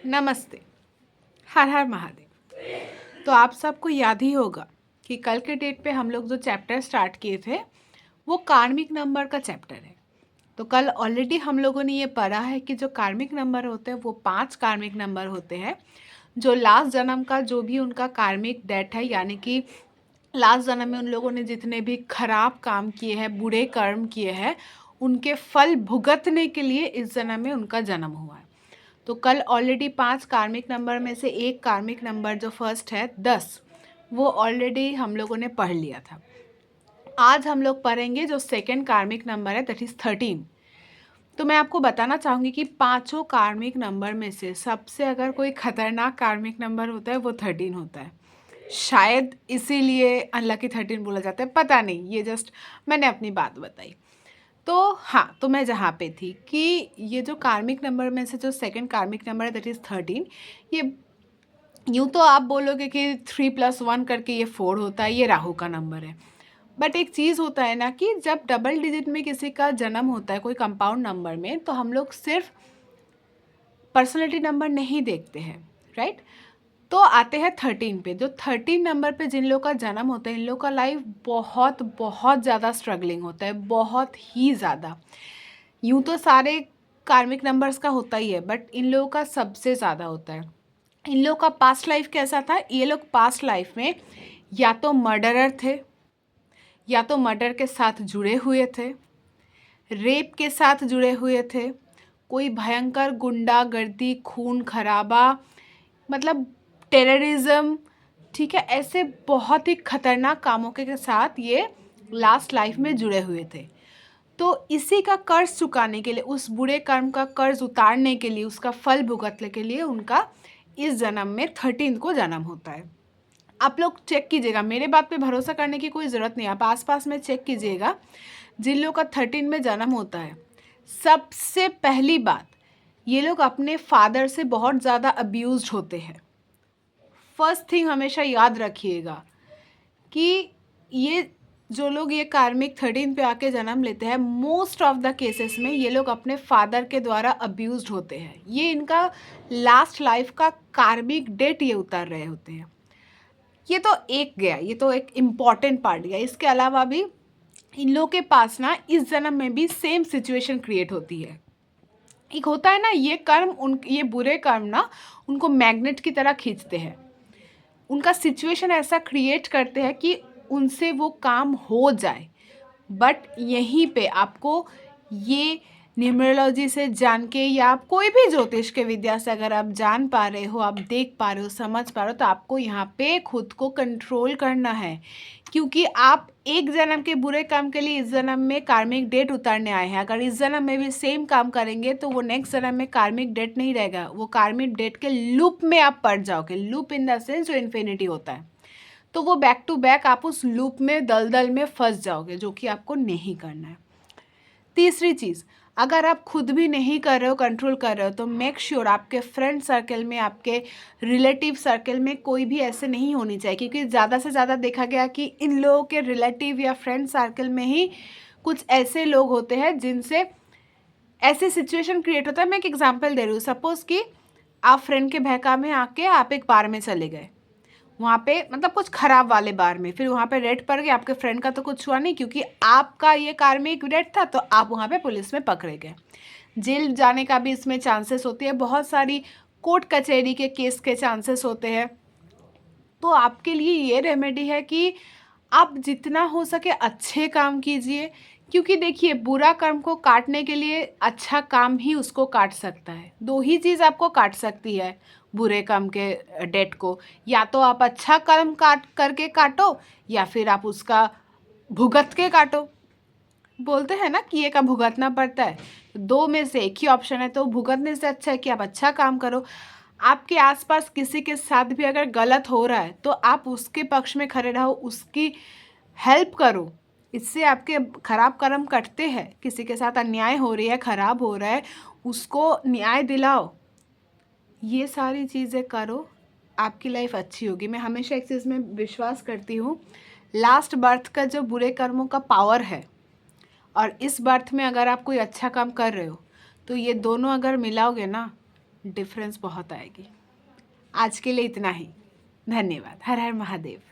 नमस्ते। हर हर महादेव। तो आप सबको याद ही होगा कि कल के डेट पे हम लोग जो चैप्टर स्टार्ट किए थे वो कार्मिक नंबर का चैप्टर है। तो कल ऑलरेडी हम लोगों ने ये पढ़ा है कि जो कार्मिक नंबर होते हैं वो 5 कार्मिक नंबर होते हैं। जो लास्ट जन्म का जो भी उनका कार्मिक डेट है, यानी कि लास्ट जन्म में उन लोगों ने जितने भी खराब काम किए हैं, बुरे कर्म किए हैं, उनके फल भुगतने के लिए इस जन्म में उनका जन्म हुआ है। तो कल ऑलरेडी 5 कार्मिक नंबर में से एक कार्मिक नंबर जो फर्स्ट है 10, वो ऑलरेडी हम लोगों ने पढ़ लिया था। आज हम लोग पढ़ेंगे जो सेकंड कार्मिक नंबर है, दैट इज़ 13। तो मैं आपको बताना चाहूँगी कि पांचों कार्मिक नंबर में से सबसे अगर कोई खतरनाक कार्मिक नंबर होता है वो 13 होता है। शायद इसीलिए अनलकी 13 बोला जाता है, पता नहीं, ये जस्ट मैंने अपनी बात बताई। तो हाँ, तो मैं जहाँ पे थी कि ये जो कार्मिक नंबर में से जो सेकंड कार्मिक नंबर है दैट इज़ 13। ये यूँ तो आप बोलोगे कि 3+1 करके ये 4 होता है, ये राहु का नंबर है। बट एक चीज़ होता है ना कि जब डबल डिजिट में किसी का जन्म होता है कोई कंपाउंड नंबर में, तो हम लोग सिर्फ पर्सनैलिटी नंबर नहीं देखते हैं, राइट। तो आते हैं 13 पे। जो 13 नंबर पे जिन लोगों का जन्म होता है, इन लोगों का लाइफ बहुत बहुत ज़्यादा स्ट्रगलिंग होता है, बहुत ही ज़्यादा। यूँ तो सारे कार्मिक नंबर्स का होता ही है, बट इन लोगों का सबसे ज़्यादा होता है। इन लोगों का पास्ट लाइफ कैसा था? ये लोग पास्ट लाइफ में या तो मर्डरर थे, या तो मर्डर के साथ जुड़े हुए थे, रेप के साथ जुड़े हुए थे, कोई भयंकर गुंडागर्दी, खून खराबा, मतलब टेररिज्म, ठीक है, ऐसे बहुत ही खतरनाक कामों के साथ ये लास्ट लाइफ में जुड़े हुए थे। तो इसी का कर्ज चुकाने के लिए, उस बुरे कर्म का कर्ज उतारने के लिए, उसका फल भुगतने के लिए उनका इस जन्म में 13 को जन्म होता है। आप लोग चेक कीजिएगा, मेरे बात पे भरोसा करने की कोई ज़रूरत नहीं, आप आसपास में चेक कीजिएगा जिन लोगों का 13 में जन्म होता है। सबसे पहली बात, ये लोग अपने फादर से बहुत ज़्यादा अब्यूज़ड होते हैं। फर्स्ट थिंग हमेशा याद रखिएगा कि ये जो लोग ये कार्मिक 13 पे आके जन्म लेते हैं, मोस्ट ऑफ द केसेस में ये लोग अपने फादर के द्वारा अब्यूज़ड होते हैं। ये इनका लास्ट लाइफ का कार्मिक डेट ये उतार रहे होते हैं। ये तो एक गया, ये तो एक इम्पॉर्टेंट पार्ट गया। इसके अलावा भी इन लोगों के पास ना इस जन्म में भी सेम सिचुएशन क्रिएट होती है। एक होता है ना, ये कर्म, ये बुरे कर्म ना उनको मैग्नेट की तरह खींचते हैं। उनका सिचुएशन ऐसा क्रिएट करते हैं कि उनसे वो काम हो जाए। बट यहीं पे आपको ये न्यूमरोलॉजी से जान के, या आप कोई भी ज्योतिष के विद्या से अगर आप जान पा रहे हो, आप देख पा रहे हो, समझ पा रहे हो, तो आपको यहाँ पे खुद को कंट्रोल करना है। क्योंकि आप एक जन्म के बुरे काम के लिए इस जन्म में कार्मिक डेट उतारने आए हैं। अगर इस जन्म में भी सेम काम करेंगे तो वो नेक्स्ट जन्म में कार्मिक डेट नहीं रहेगा, वो कार्मिक डेट के लूप में आप पड़ जाओगे। लूप इन द सेंस जो इन्फिनिटी होता है, तो वो बैक टू बैक आप उस लूप में, दलदल में फंस जाओगे, जो कि आपको नहीं करना है। तीसरी चीज़, अगर आप खुद भी नहीं कर रहे हो, कंट्रोल कर रहे हो, तो मेक श्योर आपके फ्रेंड सर्कल में, आपके रिलेटिव सर्कल में कोई भी ऐसे नहीं होनी चाहिए। क्योंकि ज़्यादा से ज़्यादा देखा गया कि इन लोगों के रिलेटिव या फ्रेंड सर्कल में ही कुछ ऐसे लोग होते हैं जिनसे ऐसे सिचुएशन क्रिएट होता है। मैं एक एग्जांपल दे रही हूँ। सपोज़ कि आप फ्रेंड के बहका में आके आप एक बार में चले गए, वहाँ पे मतलब कुछ खराब वाले बार में, फिर वहाँ पे रेड पड़ गया। आपके फ्रेंड का तो कुछ हुआ नहीं क्योंकि आपका ये कार्मिक रेड था, तो आप वहाँ पे पुलिस में पकड़े गए। जेल जाने का भी इसमें चांसेस होती है, बहुत सारी कोर्ट कचहरी के केस के चांसेस होते हैं। तो आपके लिए ये रेमेडी है कि आप जितना हो सके अच्छे काम कीजिए। क्योंकि देखिए, बुरा कर्म को काटने के लिए अच्छा काम ही उसको काट सकता है। दो ही चीज़ आपको काट सकती है बुरे कर्म के डेट को, या तो आप अच्छा कर्म काट करके काटो, या फिर आप उसका भुगत के काटो। बोलते हैं ना कि ये का भुगतना पड़ता है, तो दो में से एक ही ऑप्शन है। तो भुगतने से अच्छा है कि आप अच्छा काम करो। आपके आसपास किसी के साथ भी अगर गलत हो रहा है तो आप उसके पक्ष में खड़े रहो, उसकी हेल्प करो। इससे आपके खराब कर्म कटते हैं। किसी के साथ अन्याय हो रही है, खराब हो रहा है, उसको न्याय दिलाओ। ये सारी चीज़ें करो, आपकी लाइफ अच्छी होगी। मैं हमेशा एक चीज़ में विश्वास करती हूँ, लास्ट बर्थ का जो बुरे कर्मों का पावर है और इस बर्थ में अगर आप कोई अच्छा काम कर रहे हो, तो ये दोनों अगर मिलाओगे ना, डिफरेंस बहुत आएगी। आज के लिए इतना ही। धन्यवाद। हर हर महादेव।